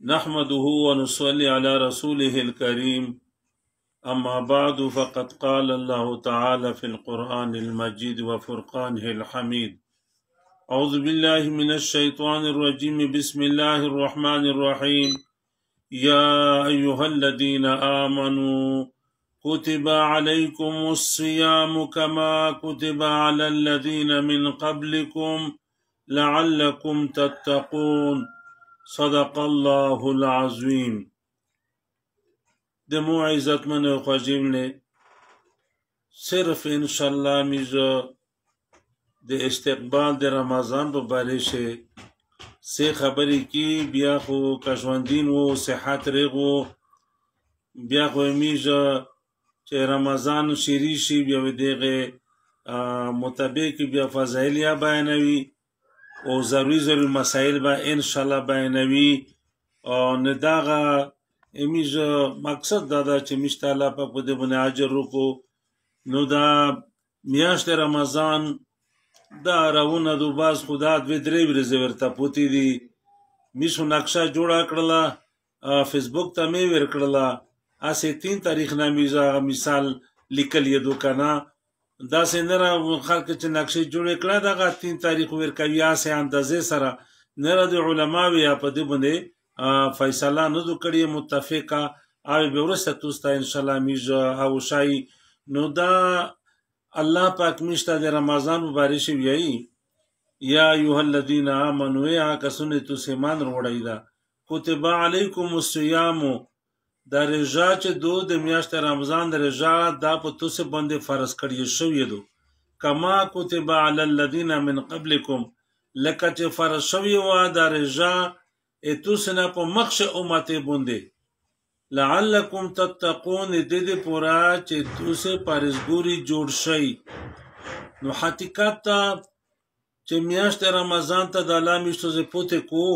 نحمده ونصلي على رسوله الكريم أما بعد فقد قال الله تعالى في القرآن المجيد وفرقانه الحميد أعوذ بالله من الشيطان الرجيم بسم الله الرحمن الرحيم يا أيها الذين آمنوا كتب عليكم الصيام كما كتب على الذين من قبلكم لعلكم تتقون صدق الله العظیم. دمو عزت من خوجیم نے صرف انشاءاللہ میزو د استقبال د رمضان په باره شه سه خبری کی بیا خو کشوندین و صحت ریغو بیا خو میزو چې رمضان شیری شي بیا دیغه مطابق بیا فضایلیا بیانوي او ضروری مسائل با انشاءالله بیانوي او نداغه امیز مقصد دادا چې مشتاله په دې باندې اجر وکړو. نو دا میاشت رمضان دا راونه دو باز خدا دوی درې ورځې ورته پوتی دي میشو نقشه جوړه کړله فیسبوک ته مې ور کړله اسې 3 تاریخ نه میزه مثال لیکل یې دوکانا دا سندره خلک چې نقشې جوړې کړه دغه 3 تاریخ ورکوي اسې اندازې سره نه د علماوی په دې باندې فیصله نه دو کړی متفقه او به ورسته توستا ان شاء الله میز او شای نو دا الله پاک مشته د رمضان مبارک وی یا ایها الذین آمنوا یا کسنه تو سیمان وروړی دا کتب علیکم الصیام دا رجا چې دو د میاشت رمضان د رجا دا په توسه باندې فرض کړی شوی دو کما کتب علی الذین من قبلکم لکه چې فرض شوی و دا رجا اتوسنا په مخش امته باندې لعلکم تتقون د دې پورا چې توسه پرزګوري جوړ شي. نو حقیقت چې میاشت رمضان ته د الله میشتو ز پوته کو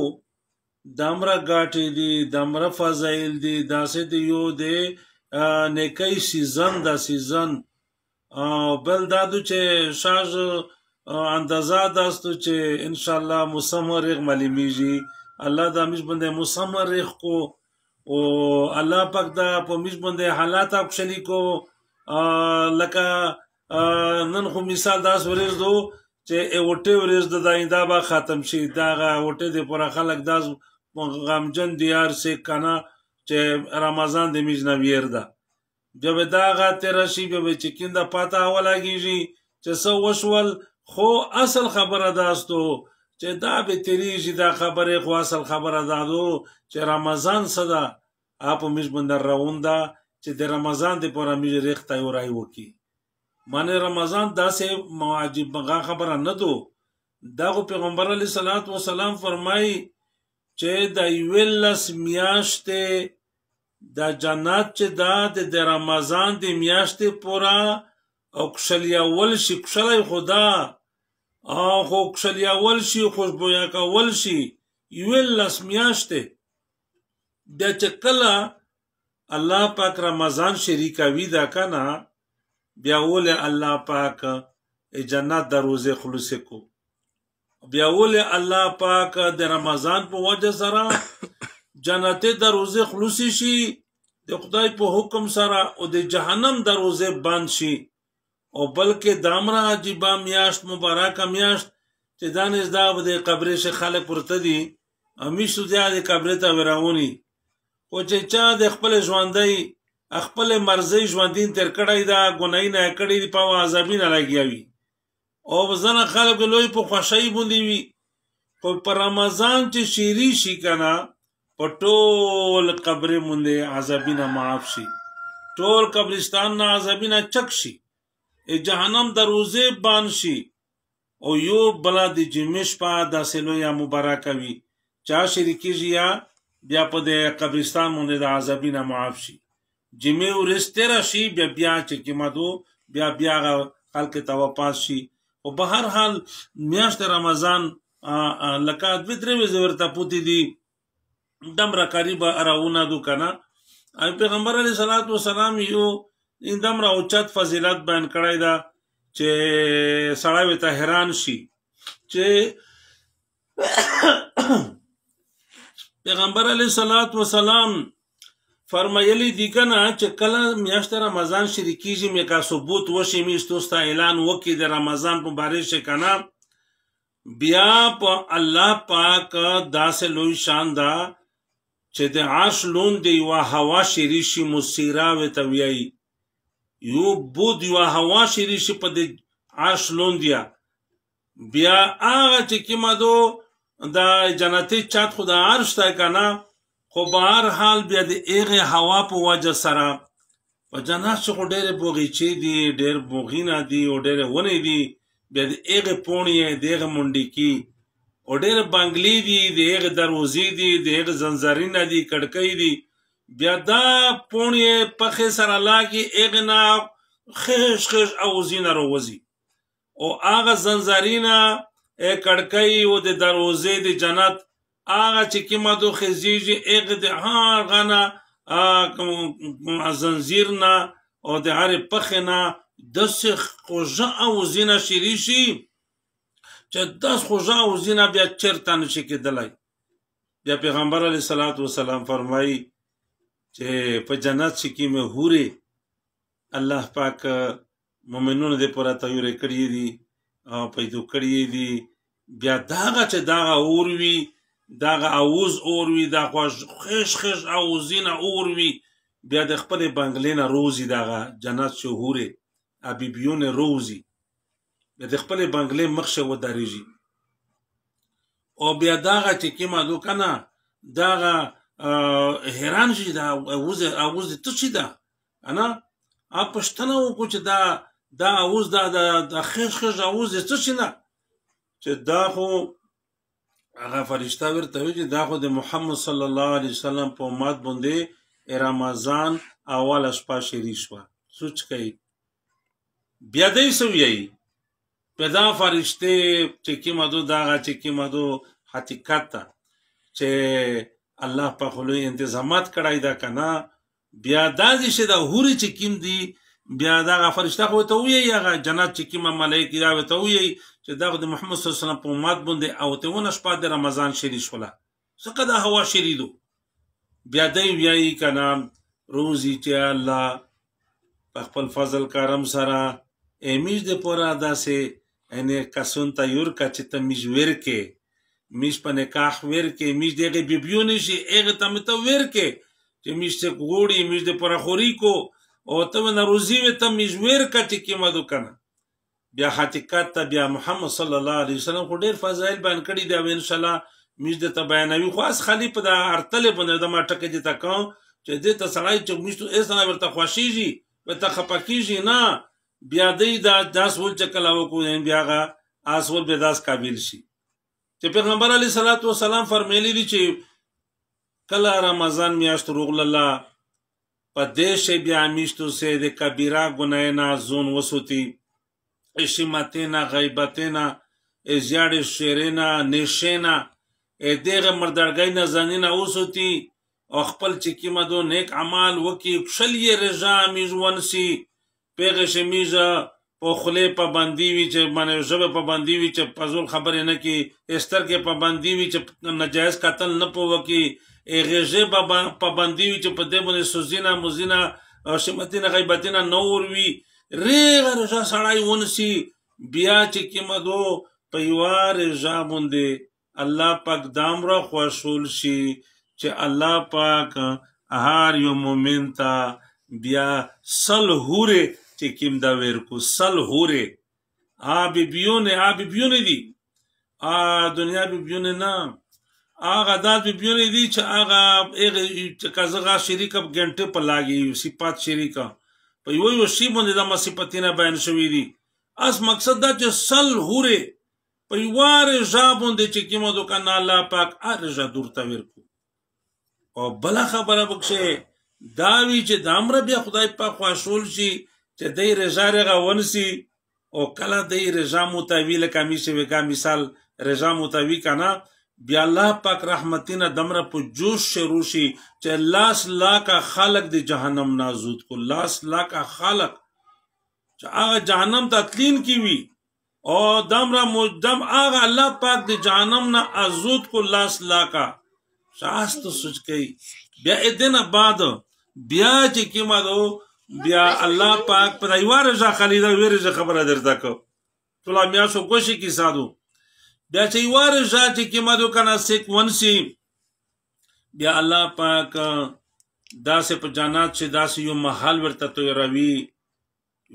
دامرا غاټي دي دامرا فضایل دي داسې دی یو دی نیکي سیزن دا سیزن بل دادو چې شاج اندازه داستو چې ان شاء الله مسمر ملي میږي الله دا مش بنده مسمر کو او الله پاک دا په مش بنده حالات اپشلی کو لکه نن خو مثال داس ورز دو چې وټه ورز د داینده با ختم شي دا وټه د پر خلک داس غمجن دیار سے کنا چې رمضان د میز نه ویردا جب دا غا تر شي به چې کیندا پاتا ولاږي چې سو وشول خو اصل خبره داستو چې دا به تریږي دا خبره خو اصل خبره دادو چې رمضان صدا اپ میز بندر راوندا چې د رمضان د پوره میز ریخته ورای وکي معنی رمضان داسې مواجب غا خبره نه دو دا پیغمبر علی صلوات و سلام فرمای چې د ویلس میاشته د جنت چې د رمضان د میاشته پورا او کشلیا ول شي کشلای خدا خو کشلیا ول شي خوشبویا کول شي ویلس میاشته د چکلا الله پاک رمضان شریکوي دا کنه بیا ول الله پاک جنت دروازه خلاص کو بیا ول الله پاک د رمضان په وجه سره جنت دروازه خلاص شي د خدای په حکم سره او د جهنم دروازه بند شي او بلکې دامرا عجیب میاشت مبارک میاشت چې دانش دا د قبر شه خلک پرته دي همیشه د قبر ته وراونی او چې چا د خپل ژوندۍ خپل مرزي ژوندین تر کړای دا ګنای نه کړی په عذابین راګیاوي او ځنه خلک لوی په خوشای بوندي وي په رمضان چې شيري شي کنه په ټول قبر مونږه عذابین معاف شي ټول قبرستان نه عذابین چک شي جهنم دروازه بان شي او یو بلاد جمش په داسې لوی مبارک وي چا شریکیږي بیا په قبرستان مونږه د عذابین معاف شي جمع ورستره شي بیا چې کېمدو بیا خلک ته واپس شي او په هر حال میاشت رمضان لکه دوی درې ورته پوتی دي دمره قریبه اراونه دو کنه پیغمبر علیه الصلاۃ والسلام یو دمره اوچت فضیلت بیان کړی دا چې سړی ته حیران شي چې پیغمبر علیه الصلاۃ والسلام فرمایلی دی کنه چې کله میاشت رمضان شروع کیږي مې کا ثبوت وشي میستوستا اعلان وکي د رمضان په باره کې کنه بیا په الله پاک داسې لوی شان دا چې د عرش لون دی وا هوا شری شي مسیرا وتویي یو بود یو هوا شری شي په د عرش لون دی بیا هغه چې کیما دو دا جنتی چات خدا عرش تا کنه خو بهر حال بیا د ایغه هوا په وجه سره په جنت څخه ډېر بوغیچې دي ډېر بوغینا دي او ډېر ونې دي بیا د ایغه پونی دغه منډي کی او ډېر بنگلې دي دغه دروازې دي دغه زنجیرونه دي کړکۍ دي بیا دا پونی په سره لاګي ایغه نا خش خش اوزینه روزي او هغه زنجیرونه کړکۍ او د دروازې د جنت هغه چې کیما دو خزیږي هغه د هر غنا زنجیر نه او د هر پخه نه د خوږه او زینه شری شي چې د خوږه او زینه بیا چرته نشي کېدلای بیا پیغمبر علیه الصلاۃ والسلام فرمایي چې په جنت کې کیمه هوري الله پاک مؤمنونو دې پورا تیار کړی دي او پیدا کړی دي بیا داغه چې داغه اوروي داغه اوز اوروي دا خش خش اوزینه اوروي بیا د خپل بنگلینا روزي داغه جنت شهوره ابي بيون روزي بیا د خپل بنگلې مخشه و دريږي او بیا داغه چې کیما دو کنه داغه حیران شي دا اوز ته شي دا انا اپشتنه وکړه چې دا اوز دا خش خش اوز ته شي نه چې دا خو هغه فرشتہ ورته وی چې دا خو د محمد صلی الله علیه وسلم په امت باندې رمضان اول شپه شری شو سوچ کئ بیا دې سوی پیدا فرشته چې کیمدو داغه چې کیمدو حقیقت چې الله په خلوی انتظامات کړای دا کنه بیا دازې شه دا هوري چې کیم دی بیا دا فرشتہ خو ته وی هغه جنت چې کیمه ملائکه دا ته وی چې دا د محمد صلی الله علیه وسلم په امت باندې او ته ونه شپه د رمضان شری شولا څنګه دا هوا شریدو بیا دې وی کنه روزي چې الله په خپل فضل کرم سره امیج د پورا داسې انه کسون ته یور کا چې ته میجور کې میش په نکاح ور کې میش دغه بیبیونه شي هغه ته مت ور کې چې میش ته ګوړي میش د پورا خوري کو او ته نه روزي و ته میجور کا چې کیما دو کنه بیا حقیقت ته بیا محمد صلی الله علیه وسلم خو ډیر فضایل بیان کړي دی ان شاء الله میش د ته بیانوي خو اس خلی په د ارتل باندې د ما ټکه دي تکو چې دې ته سړی چې میش ته اسنه ورته خوشيږي ورته خپکیږي نه بیا دې دا سول چې کله وکړي بیا غا اسول به داس قابل شي چې پیغمبر علی صلوات و سلام فرمایلی دي چې کله رمضان میاشت روغل الله په دیش بیا میشتو سه د کبیره ګناه نه زون وسوتی اشمتنا غیبتنا ازیاد شیرنا نشینا دغه مردرګای نه زنینا وسوتی او خپل چې کیمدو نیک اعمال وکي شلیه رضا میزونسی پیغه شمیزه په خله پابندی وی چې باندې ژبه پابندی وی چې پزول خبرې نه کی استر کې پابندی وی چې ناجایز قتل نه پوکي غیژه پابندی وی چې په دې باندې سوزینا مزینا او شمتینا غیبتینا نور وی ریغه رضا سړای ونسی بیا چې کیمدو په یوار رضا باندې الله پاک دامره خوشول شي چې الله پاک هر یو مومن ته بیا صلحوره چې کیم دا ورکو صلحوره بیونه دي دنیا بیونه نه هغه د بیونه دي چې هغه چې کزغه شریک غنټه په لاګي صفات شریکا په یو شی باندې د صفاتینه بیان شوې دي اس مقصد دا چې صلحوره په یوار ژبوند چې کیمو د کنه الله پاک ارجه دورته ورکو او بل خبره بکشه داوی چې دامره بیا خدای پاک خوشول شي چې دای رضا رغه ونسی او کله دای رضا متوی لکه میشه وکا مثال رضا متوی کنه بیا الله پاک رحمتینه دمره په جوش شروع شي چې لاس لاکه خلق د جهنم نازود کو لاس لاکه خلق چې هغه جهنم تطلین کی وی او دمره مجدم هغه الله پاک د جهنم نه ازود کو لاس لاکه شاست سوچ کوي بیا ادنه بعد بیا چې کیما دو بیا الله پاک په ایوار ځا خلیدا ویره خبره درته کو ټول بیا شو کوشي کی سادو بیا چې ایوار ځا چې کیما دو کنه سیک ونسی بیا الله پاک داسې په جنات چې داسې یو محل ورته تویروي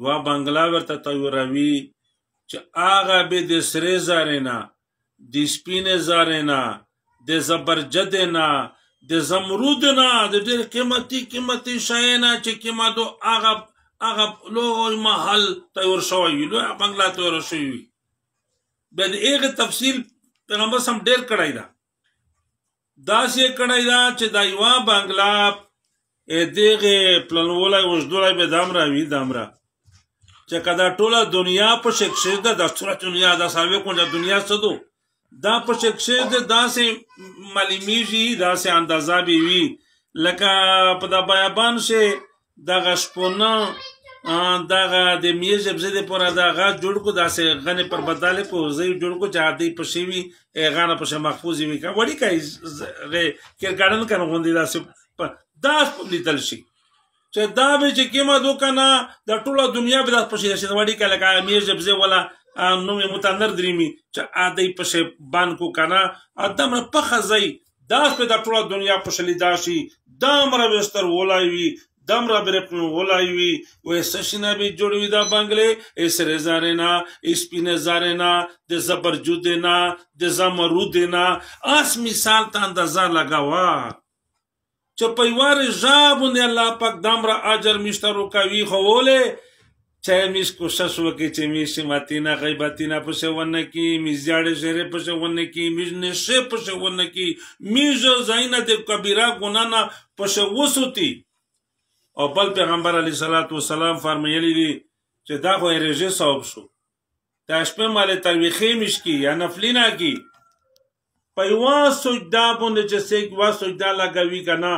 وا بنگلا ورته تویروي چې هغه به د سرې زارې نه د سپینې زارې نه د زبرجد نه د زمرود نه د ډېر قیمتي شی نه چې قیمتو هغه لوی محل تیار شوی وي لوی بنگلا تیار شوی وي بیا د هغې تفصیل پیغمبر سم ډېر کړی ده داسې کړی ده چې دا یوه بنگلا دغه پلنولی اوږدولی به دامره وي دامره چې که دا ټوله دنیا په شکشش ده دا ټوله دنیا دا څلوېښت کونجه دنیا څه دو دا په شکشش ده داسې معلومیږي داسې اندازه به وي لکه په دا بیابان شي دغه شپونه دغه د میې ژبزې دپاره دغه جوړ کړو داسې غنې پر بدالې په ځای جوړ کړو چې هغه پسې وي هغه نه پسې محفوظ وي که وړي که کرګاډن که نه غوندې داسې داس په لیدل شي چې دا به چې کیما دو که نه دا ټوله دنیا به داس پسې شي وړي که لکه میې ژبزې ولا نوم یې متنر درېمي چې دی پسې بند کړو که نه دومره پخه ځای داس په دا ټوله دنیا پسې لیدا شي دومره بستر ولی وي دمرا برپن ولای وی و سشنا به جوړوي دا بنگلې سره زارینا سپینه زارینا د زبرجودنا د زمرودنا اس مثال ته اندازه لگاوا چې په یوار ژابونه الله پاک دمرا اجر مشترو کوي خوله چې میش کوشش وکړي چې میش ماتینا غیبتینا پښه ونه کی میزاړې شهره پښه ونه کی میش نشه پښه ونه کی میز زاینه د کبیره ګنا نه پښه وسوتی او بل پیغمبر علیه الصلاۃ والسلام فرمایلی دي چې دا خو رژه صاحب شو دا شپه مال ترویخی مشکی یا نفلینا کی په یوه سجدا باندې چې څوک یوه سجدا لګوي که نه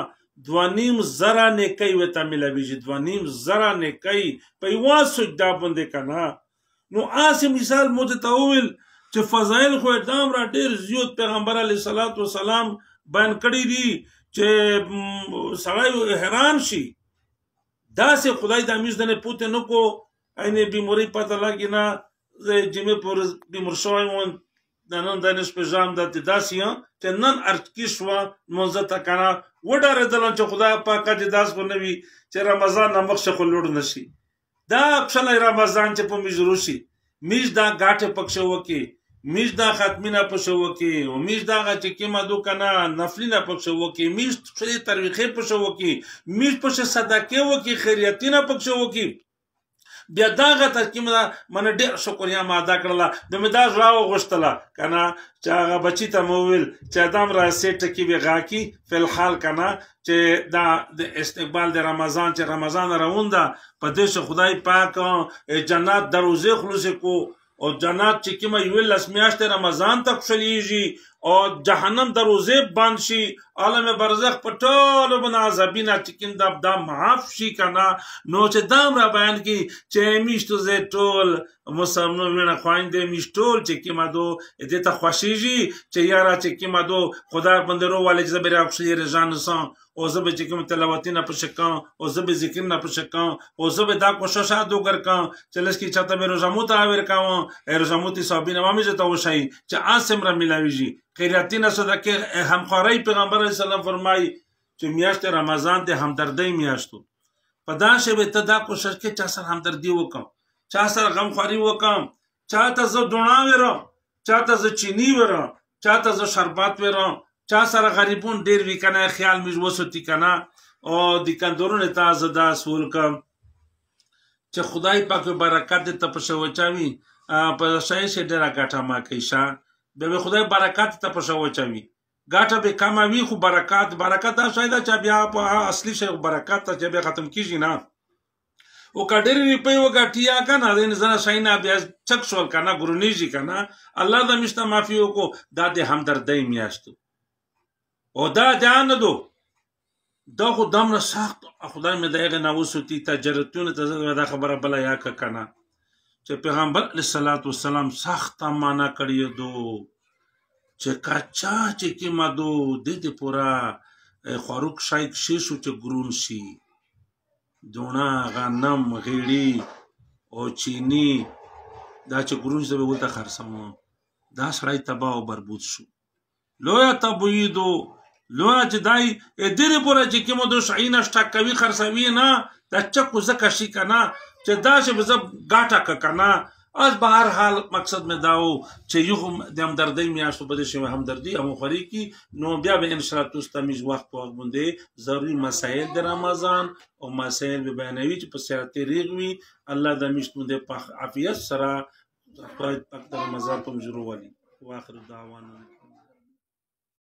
2.5 زره نیکۍ ورته میلاویږي 2.5 زره نیکۍ په یوه سجدا باندې که نه نو هسې مثال مو درته وویل چې فضایل خو یې دومره ډېر زیات پیغمبر علیه الصلاۃ والسلام بیان کړي دي چې سړی حیران شي داسې خدای د امیز دنه پوته نه کو اینې بیمارۍ پته لګي نه زه جمعې په ورځ بیمار شوی وم د نن دانش په ژام داسې داسې یم چې نن ارچکي شوه لمونځه ته که نه وډارېدلم چې خدای پاکه چې داس خو نه وي چې رمضان نه مخکې خو لوړ نه شي دا پښلی رمضان چې په میز روشي میز دا ګاټې پکښې وکړي میز دا ختمینه پکښې وکړي او میز دا هغه چې کیما دو که نه نفلینه پکښې وکړي میز پښې ترویخې پکښې وکړي میز پکښې صدقې وکړي خیریتینه پکښې وکړي بیا دا هغه ترکیب ده منه ډېر شکریه مې ادا کړله د مې دا زړه وغوښتله که نه چې هغه بچي ته مې وویل چې دمره سې ټکي به غاکي فلحال که نه چې دا د استقبال د رمضان چې رمضان روان ده په دې چې خدای پاک جنات دروازې خلاصې کو او جنات چې کومه 11 میاشتې رمضان ته خوشحالیږي او جهنم دروازې بند شي عالم برزخ په ټولو باندې عذابینه چې کوم دا معاف شي که نه نو چې دا هم را بیان کړي چې میشتو زه ټول مسلمان وینه خویندې میشت ټول چې کومه دو دې ته خوښېږي چې یاره چې کومه دو خدای باندې رووالی چې زه به راخوښېږي رضا نسم او زه به چې کوم تلاوتونه پسې کوم او زه به ذکرونه پسې کوم او زه به دا کوششات وکړ کوم چې لږ چاته به روژه آور کوم روژه موتې صحابینه مامې زه ته وښایي چې آس هم را میلاویږي خیراتینه صدقې همخوارۍ پیغمبر علیه السلام فرمایي چې میاشت رمضان د همدردۍ میاشتو په دا شی به ته دا کوشش کې چا سره همدردي وکړم چا سره غمخواري وکړم چا ته زه دوڼا ویرم چا ته زه چینی ویرم چا ته زه شربات ویرم چا سره غریبون ډېر وي که نه خیال مې وسوتي که نه او دکاندارونو ته زه دا سول کړم چې خدای پاک برکت دې ته پسې وچوي په شی شي ډېره ګټه ما کوي شه بیا به خدای برکت ته پسې وچوي ګټه به کمه وي خو برکت دا شی ده چې بیا په اصلي شی برکت ته چې بیا ختم کېږي نه او که ډېرې روپۍ وګټي یا که نه د انسان شی نه بیا چک شول که نه ګرونیږي که نه الله د میشته معافي وکړو دا د همدردۍ میاشت او دا جان نه دو دا خو دومره سخت خدای مې د هغې نه وسوتي تجربتونه ته زه دا خبره بله یا که نه چې پیغمبر علیه الصلاۃ والسلام سخته معنا کړې دو چې کچا چې کومه دو د دې پورا خوراک شای کشي شو چې ګرون شي دونه غنم غیړي او چینی دا چې ګرون شي به ولته خرڅوم دا سړی تباه او بربود شو لویا تبویدو لویا چې دای دې پورا چې کومه دو شای نشته کوي خرڅوي نه دا چکو زکه شي کنه چې دا چې به ګاټه کنه از به هر حال مقصد مې داو چې یو د همدردۍ میاشتو بده شي همدردي هم خوري کی نو بیا به ان شاء الله تاسو ته میز وخت په باندې ضروري مسائل د رمضان او مسائل به بیانوي چې په سیرت ریغوي الله د میشتو د عافیت سره خدای پاک د رمضان په مجرو ولي واخر دعوانا